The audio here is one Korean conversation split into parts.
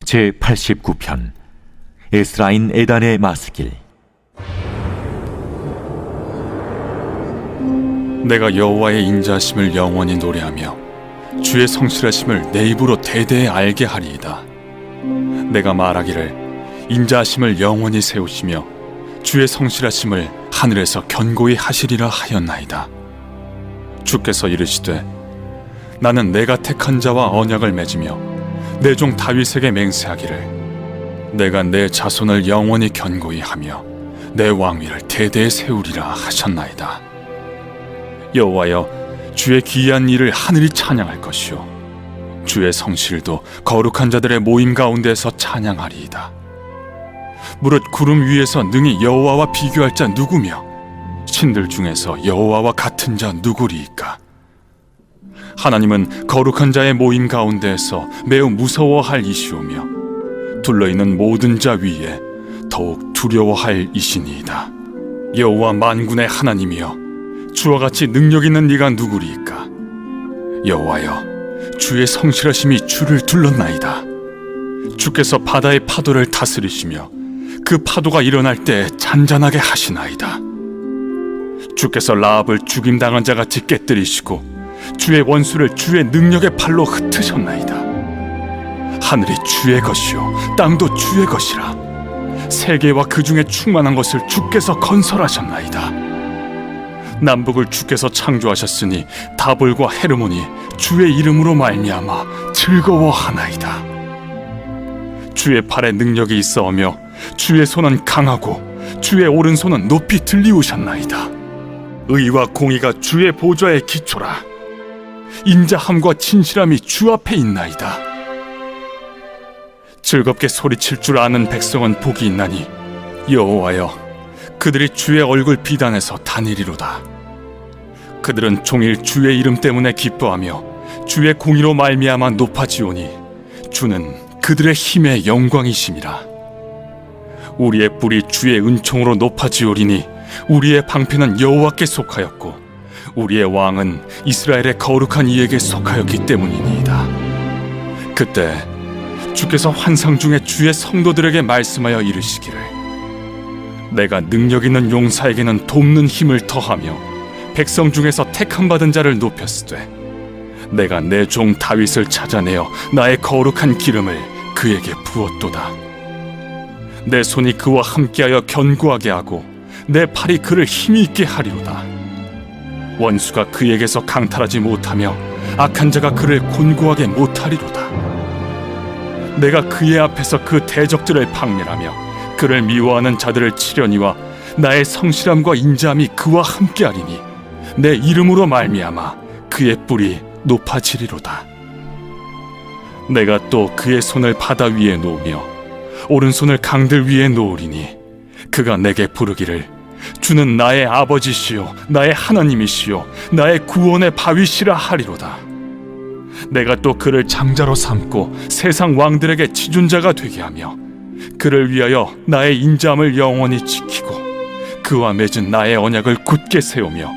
제89편 에스라인 에단의 마스길. 내가 여호와의 인자하심을 영원히 노래하며 주의 성실하심을 내 입으로 대대에 알게 하리이다. 내가 말하기를 인자하심을 영원히 세우시며 주의 성실하심을 하늘에서 견고히 하시리라 하였나이다. 주께서 이르시되 나는 내가 택한 자와 언약을 맺으며 내 종 다윗에게 맹세하기를 내가 내 자손을 영원히 견고히 하며 내 왕위를 대대에 세우리라 하셨나이다. 여호와여, 주의 기이한 일을 하늘이 찬양할 것이요 주의 성실도 거룩한 자들의 모임 가운데서 찬양하리이다. 무릇 구름 위에서 능히 여호와와 비교할 자 누구며 신들 중에서 여호와와 같은 자 누구리이까? 하나님은 거룩한 자의 모임 가운데에서 매우 무서워할 이시오며 둘러있는 모든 자 위에 더욱 두려워할 이시니이다. 여호와 만군의 하나님이여, 주와 같이 능력 있는 이가 누구리이까? 여호와여, 주의 성실하심이 주를 둘렀나이다. 주께서 바다의 파도를 다스리시며 그 파도가 일어날 때 잔잔하게 하시나이다. 주께서 라합을 죽임당한 자같이 깨뜨리시고 주의 원수를 주의 능력의 팔로 흩으셨나이다. 하늘이 주의 것이요 땅도 주의 것이라. 세계와 그 중에 충만한 것을 주께서 건설하셨나이다. 남북을 주께서 창조하셨으니 다볼과 헤르몬이 주의 이름으로 말미암아 즐거워하나이다. 주의 팔에 능력이 있어오며 주의 손은 강하고 주의 오른손은 높이 들리우셨나이다. 의와 공의가 주의 보좌의 기초라. 인자함과 진실함이 주 앞에 있나이다. 즐겁게 소리칠 줄 아는 백성은 복이 있나니 여호와여, 그들이 주의 얼굴 비단에서 다니리로다. 그들은 종일 주의 이름 때문에 기뻐하며 주의 공의로 말미암아 높아지오니 주는 그들의 힘의 영광이심이라. 우리의 뿔이 주의 은총으로 높아지오리니 우리의 방패는 여호와께 속하였고 우리의 왕은 이스라엘의 거룩한 이에게 속하였기 때문이니이다. 그때 주께서 환상 중에 주의 성도들에게 말씀하여 이르시기를 내가 능력 있는 용사에게는 돕는 힘을 더하며 백성 중에서 택함 받은 자를 높였으되 내가 내 종 다윗을 찾아내어 나의 거룩한 기름을 그에게 부었도다. 내 손이 그와 함께하여 견고하게 하고 내 팔이 그를 힘이 있게 하리로다. 원수가 그에게서 강탈하지 못하며 악한 자가 그를 곤고하게 못하리로다. 내가 그의 앞에서 그 대적들을 박멸하며 그를 미워하는 자들을 치려니와 나의 성실함과 인자함이 그와 함께하리니 내 이름으로 말미암아 그의 뿔이 높아지리로다. 내가 또 그의 손을 바다 위에 놓으며 오른손을 강들 위에 놓으리니 그가 내게 부르기를 주는 나의 아버지시요 나의 하나님이시요 나의 구원의 바위시라 하리로다. 내가 또 그를 장자로 삼고 세상 왕들에게 지존자가 되게 하며 그를 위하여 나의 인자함을 영원히 지키고 그와 맺은 나의 언약을 굳게 세우며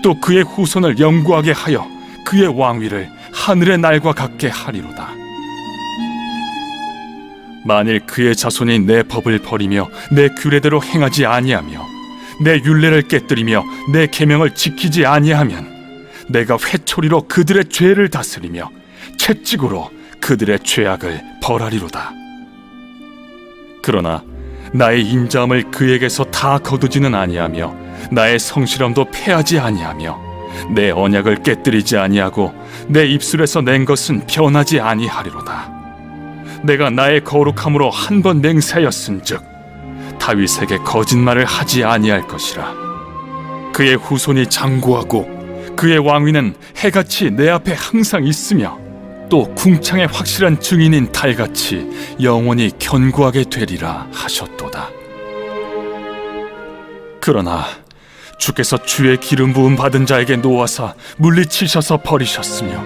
또 그의 후손을 영구하게 하여 그의 왕위를 하늘의 날과 같게 하리로다. 만일 그의 자손이 내 법을 버리며 내 규례대로 행하지 아니하며 내 율례를 깨뜨리며 내 계명을 지키지 아니하면 내가 회초리로 그들의 죄를 다스리며 채찍으로 그들의 죄악을 벌하리로다. 그러나 나의 인자함을 그에게서 다 거두지는 아니하며 나의 성실함도 패하지 아니하며 내 언약을 깨뜨리지 아니하고 내 입술에서 낸 것은 변하지 아니하리로다. 내가 나의 거룩함으로 한 번 맹세하였은즉 다윗에게 거짓말을 하지 아니할 것이라. 그의 후손이 장구하고 그의 왕위는 해같이 내 앞에 항상 있으며 또 궁창의 확실한 증인인 달같이 영원히 견고하게 되리라 하셨도다. 그러나 주께서 주의 기름 부음 받은 자에게 놓아사 물리치셔서 버리셨으며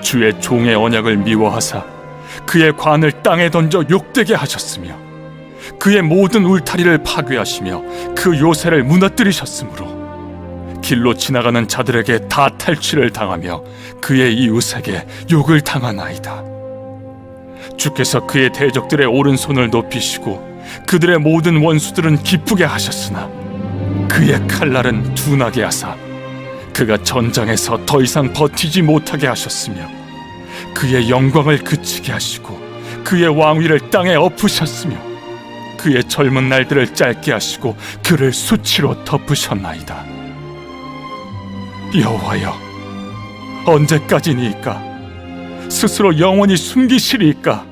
주의 종의 언약을 미워하사 그의 관을 땅에 던져 욕되게 하셨으며 그의 모든 울타리를 파괴하시며 그 요새를 무너뜨리셨으므로 길로 지나가는 자들에게 다 탈취를 당하며 그의 이웃에게 욕을 당하나이다. 주께서 그의 대적들의 오른손을 높이시고 그들의 모든 원수들은 기쁘게 하셨으나 그의 칼날은 둔하게 하사 그가 전장에서 더 이상 버티지 못하게 하셨으며 그의 영광을 그치게 하시고 그의 왕위를 땅에 엎으셨으며 그의 젊은 날들을 짧게 하시고 그를 수치로 덮으셨나이다. 여호와여, 언제까지니이까? 스스로 영원히 숨기시리이까?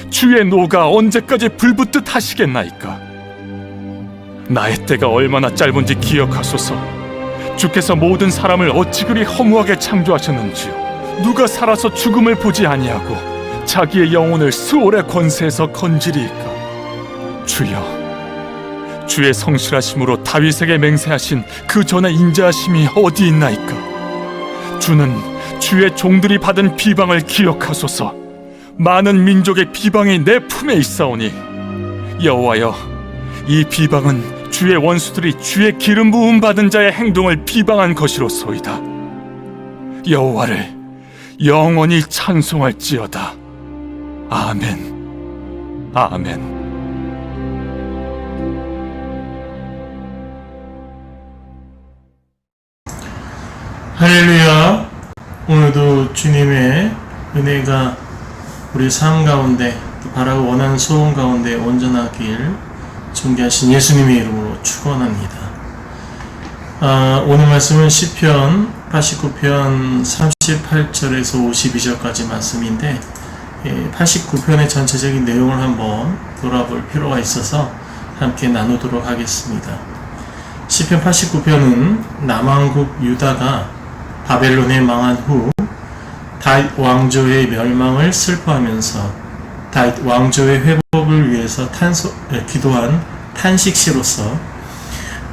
주의 노가 언제까지 불붙듯 하시겠나이까? 나의 때가 얼마나 짧은지 기억하소서. 주께서 모든 사람을 어찌 그리 허무하게 창조하셨는지요. 누가 살아서 죽음을 보지 아니하고 자기의 영혼을 스올의 권세에서 건지리이까? 주여, 주의 성실하심으로 다윗에게 맹세하신 그 전에 인자하심이 어디 있나이까? 주는 주의 종들이 받은 비방을 기억하소서. 많은 민족의 비방이 내 품에 있사오니 여호와여, 이 비방은 주의 원수들이 주의 기름 부음 받은 자의 행동을 비방한 것이로소이다. 여호와를 영원히 찬송할지어다. 아멘. 아멘. 할렐루야. 오늘도 주님의 은혜가 우리 삶 가운데 또 바라고 원하는 소원 가운데 온전하길 존귀하신 예수님의 이름으로 축원합니다. 오늘 말씀은 시편 89편 38절에서 52절까지 말씀인데 89편의 전체적인 내용을 한번 돌아볼 필요가 있어서 함께 나누도록 하겠습니다. 시편 89편은 남왕국 유다가 바벨론에 망한 후 다윗 왕조의 멸망을 슬퍼하면서 다윗 왕조의 회복을 위해서 기도한 탄식시로서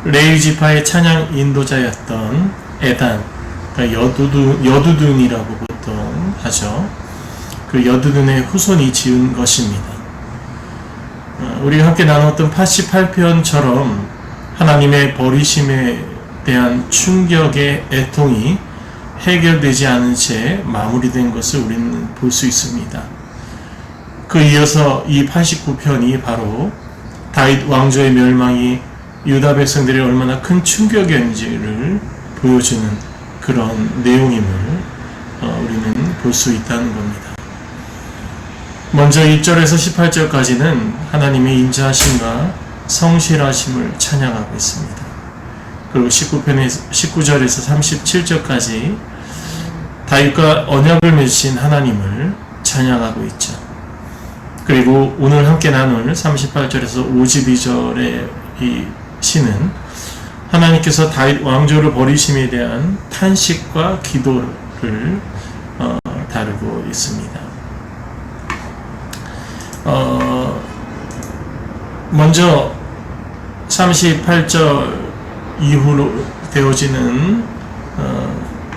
레위 지파의 찬양 인도자였던 에단, 그러니까 여두둔이라고 보통 하죠. 그 여두둔의 후손이 지은 것입니다. 우리가 함께 나눴던 88편처럼 하나님의 버리심에 대한 충격의 애통이 해결되지 않은 채 마무리된 것을 우리는 볼 수 있습니다. 그 이어서 이 89편이 바로 다윗 왕조의 멸망이 유다 백성들이 얼마나 큰 충격이었는지를 보여주는 그런 내용임을 우리는 볼 수 있다는 겁니다. 먼저 1절에서 18절까지는 하나님의 인자하심과 성실하심을 찬양하고 있습니다. 그리고 19절에서 37절까지 다윗과 언약을 맺으신 하나님을 찬양하고 있죠. 그리고 오늘 함께 나눌 38절에서 52절의 이 시는 하나님께서 다윗 왕조를 버리심에 대한 탄식과 기도를 다루고 있습니다. 먼저 38절 이후로 되어지는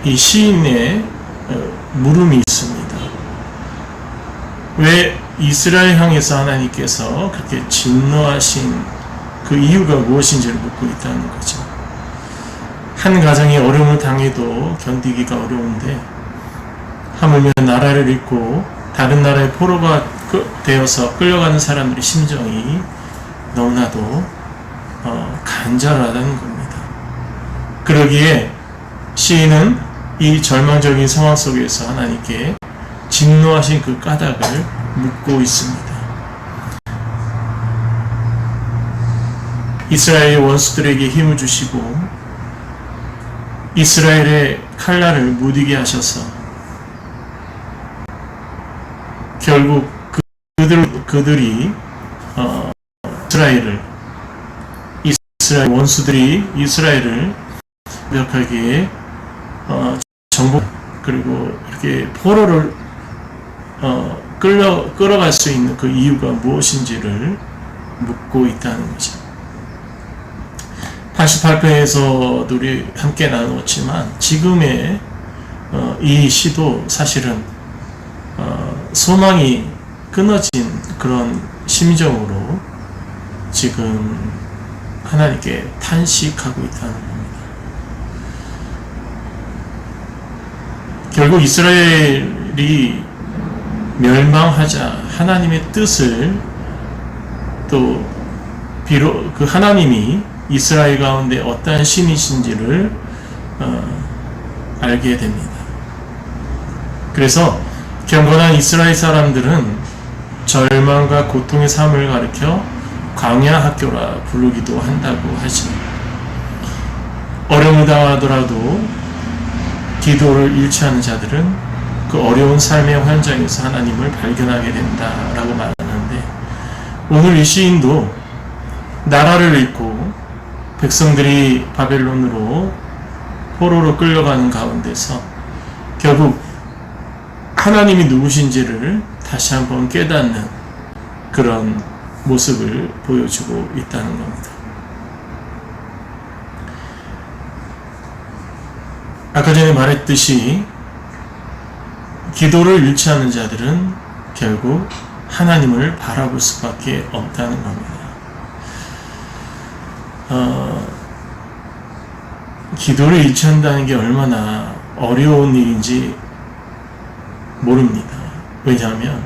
이 시인의 물음이 있습니다. 왜 이스라엘 향해서 하나님께서 그렇게 진노하신 그 이유가 무엇인지를 묻고 있다는 거죠. 한 가정이 어려움을 당해도 견디기가 어려운데 하물며 나라를 잃고 다른 나라의 포로가 되어서 끌려가는 사람들의 심정이 너무나도 간절하다는 겁니다. 그러기에 시인은 이 절망적인 상황 속에서 하나님께 진노하신 그 까닭을 묻고 있습니다. 이스라엘의 원수들에게 힘을 주시고 이스라엘의 칼날을 무디게 하셔서 결국 그들이 이스라엘 원수들이 이스라엘을 완벽하게 정복 그리고 이렇게 포로를 끌어갈 수 있는 그 이유가 무엇인지를 묻고 있다는 거죠. 88편에서도 우리 함께 나누었지만 지금의 이 시도 사실은 소망이 끊어진 그런 심정으로 지금 하나님께 탄식하고 있다는 겁니다. 결국 이스라엘이 멸망하자 하나님의 뜻을 또 비록 그 하나님이 이스라엘 가운데 어떠한 신이신지를 알게 됩니다. 그래서 경건한 이스라엘 사람들은 절망과 고통의 삶을 가리켜 광야 학교라 부르기도 한다고 하죠. 어려움을 당하더라도 기도를 잃지 않는 자들은 그 어려운 삶의 현장에서 하나님을 발견하게 된다라고 말하는데, 오늘 이 시인도 나라를 잃고 백성들이 바벨론으로 포로로 끌려가는 가운데서 결국 하나님이 누구신지를 다시 한번 깨닫는 그런 모습을 보여주고 있다는 겁니다. 아까 전에 말했듯이 기도를 잃지 않는 자들은 결국 하나님을 바라볼 수밖에 없다는 겁니다. 기도를 잃지 않는다는 게 얼마나 어려운 일인지 모릅니다. 왜냐하면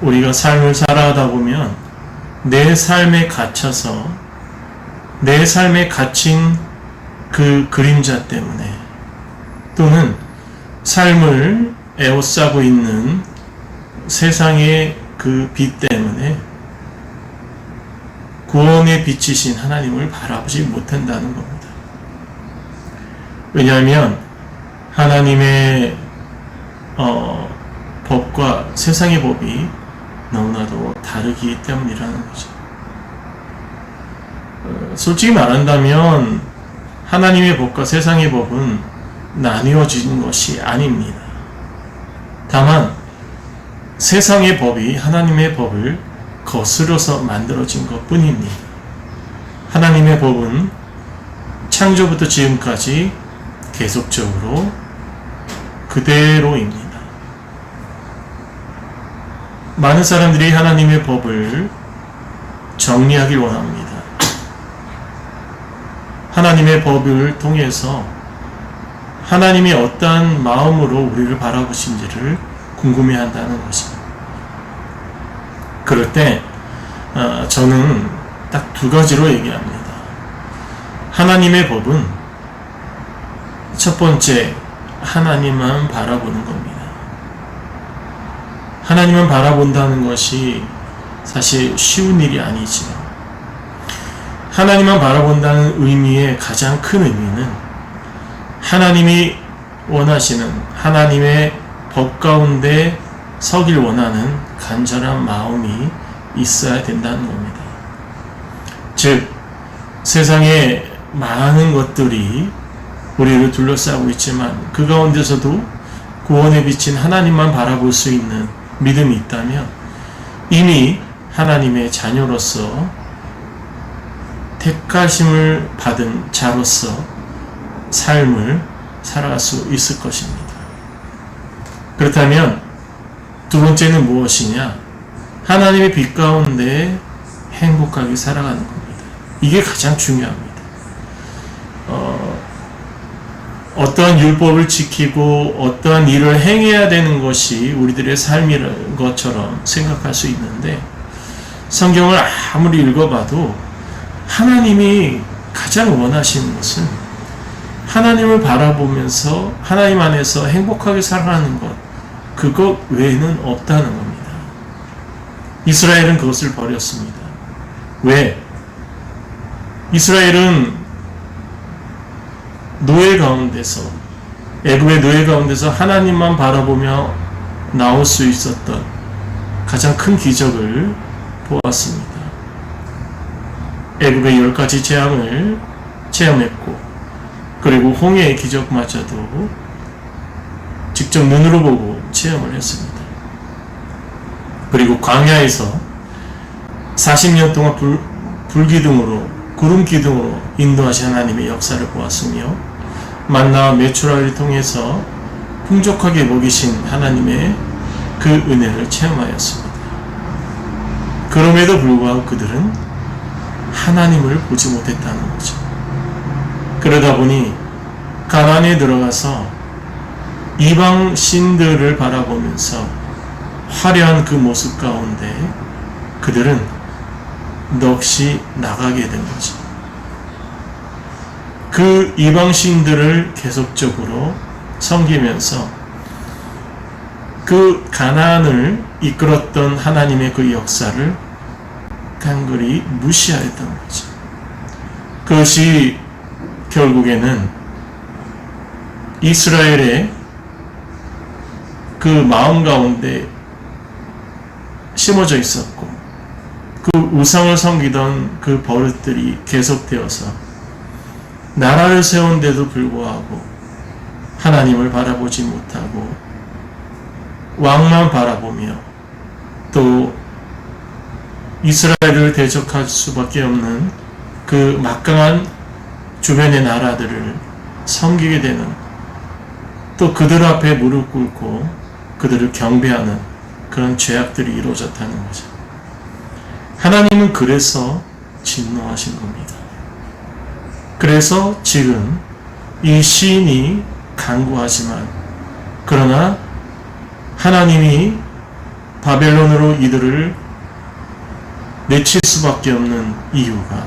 우리가 삶을 살아가다 보면 내 삶에 갇혀서 내 삶에 갇힌 그 그림자 때문에, 또는 삶을 에워싸고 있는 세상의 그 빛 때문에 구원의 빛이신 하나님을 바라보지 못한다는 겁니다. 왜냐하면 하나님의 법과 세상의 법이 너무나도 다르기 때문이라는 거죠. 솔직히 말한다면 하나님의 법과 세상의 법은 나뉘어진 것이 아닙니다. 다만 세상의 법이 하나님의 법을 거스려서 만들어진 것 뿐입니다. 하나님의 법은 창조부터 지금까지 계속적으로 그대로입니다. 많은 사람들이 하나님의 법을 정리하길 원합니다. 하나님의 법을 통해서 하나님이 어떠한 마음으로 우리를 바라보신지를 궁금해한다는 것입니다. 그럴 때 저는 딱 두 가지로 얘기합니다. 하나님의 법은 첫 번째, 하나님만 바라보는 겁니다. 하나님만 바라본다는 것이 사실 쉬운 일이 아니지요. 하나님만 바라본다는 의미의 가장 큰 의미는 하나님이 원하시는 하나님의 법 가운데 서길 원하는 간절한 마음이 있어야 된다는 겁니다. 즉, 세상에 많은 것들이 우리를 둘러싸고 있지만 그 가운데서도 구원에 비친 하나님만 바라볼 수 있는 믿음이 있다면 이미 하나님의 자녀로서 택하심을 받은 자로서 삶을 살아갈 수 있을 것입니다. 그렇다면 두 번째는 무엇이냐? 하나님의 빛 가운데 행복하게 살아가는 겁니다. 이게 가장 중요합니다. 어떠한 율법을 지키고 어떠한 일을 행해야 되는 것이 우리들의 삶인 것처럼 생각할 수 있는데, 성경을 아무리 읽어봐도 하나님이 가장 원하시는 것은 하나님을 바라보면서 하나님 안에서 행복하게 살아가는 것, 그것 외에는 없다는 겁니다. 이스라엘은 그것을 버렸습니다. 왜? 이스라엘은 노예 가운데서, 애굽의 노예 가운데서 하나님만 바라보며 나올 수 있었던 가장 큰 기적을 보았습니다. 애굽의 10가지 재앙을 체험했고, 그리고 홍해의 기적마저도 직접 눈으로 보고 체험을 했습니다. 그리고 광야에서 40년 동안 불기둥으로, 구름기둥으로 인도하신 하나님의 역사를 보았으며, 만나와 메추라기를 통해서 풍족하게 먹이신 하나님의 그 은혜를 체험하였습니다. 그럼에도 불구하고 그들은 하나님을 보지 못했다는 거죠. 그러다 보니 가나안에 들어가서 이방 신들을 바라보면서 화려한 그 모습 가운데 그들은 넋이 나가게 된 거죠. 그 이방신들을 계속적으로 섬기면서 그 가나안을 이끌었던 하나님의 그 역사를 간글히 무시하였던 거죠. 그것이 결국에는 이스라엘의 그 마음 가운데 심어져 있었고, 그 우상을 섬기던 그 버릇들이 계속되어서 나라를 세운데도 불구하고 하나님을 바라보지 못하고 왕만 바라보며 또 이스라엘을 대적할 수밖에 없는 그 막강한 주변의 나라들을 섬기게 되는, 또 그들 앞에 무릎 꿇고 그들을 경배하는 그런 죄악들이 이루어졌다는 거죠. 하나님은 그래서 진노하신 겁니다. 그래서 지금 이 시인이 간구하지만, 그러나 하나님이 바벨론으로 이들을 내칠 수밖에 없는 이유가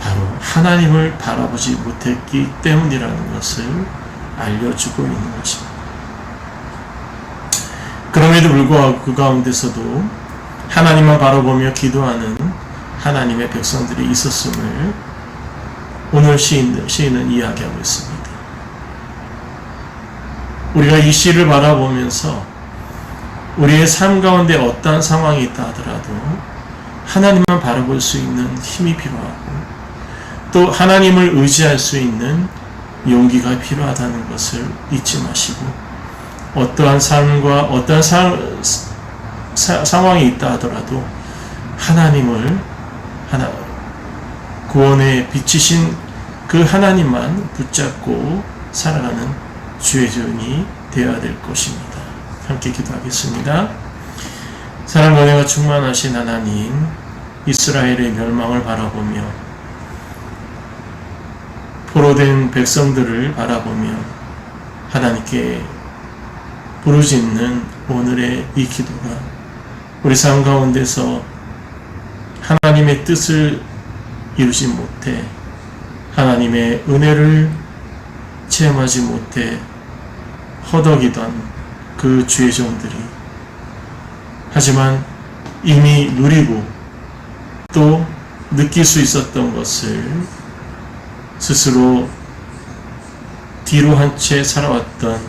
바로 하나님을 바라보지 못했기 때문이라는 것을 알려주고 있는 것입니다. 그럼에도 불구하고 그 가운데서도 하나님만 바라보며 기도하는 하나님의 백성들이 있었음을 오늘 시인은 이야기하고 있습니다. 우리가 이 시를 바라보면서 우리의 삶 가운데 어떠한 상황이 있다 하더라도 하나님만 바라볼 수 있는 힘이 필요하고, 또 하나님을 의지할 수 있는 용기가 필요하다는 것을 잊지 마시고, 어떠한 삶과 어떠한 상황이 있다 하더라도 하나님을 구원의 빛이신 그 하나님만 붙잡고 살아가는 주의 종이 되어야 될 것입니다. 함께 기도하겠습니다. 사랑과 은혜가 충만하신 하나님, 이스라엘의 멸망을 바라보며 포로된 백성들을 바라보며 하나님께 부르짖는 오늘의 이 기도가 우리 삶 가운데서 하나님의 뜻을 이루지 못해 하나님의 은혜를 체험하지 못해 허덕이던 그 주의 종들이, 하지만 이미 누리고 또 느낄 수 있었던 것을 스스로 뒤로 한 채 살아왔던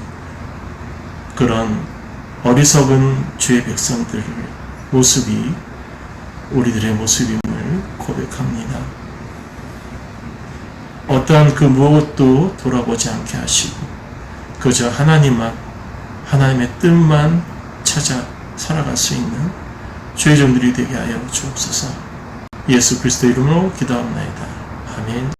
그런 어리석은 주의 백성들의 모습이 우리들의 모습임을 고백합니다. 어떠한 그 무엇도 돌아보지 않게 하시고 그저 하나님의 뜻만 찾아 살아갈 수 있는 주의 종들이 되게 하여 주옵소서. 예수 그리스도 이름으로 기도합니다. 아멘.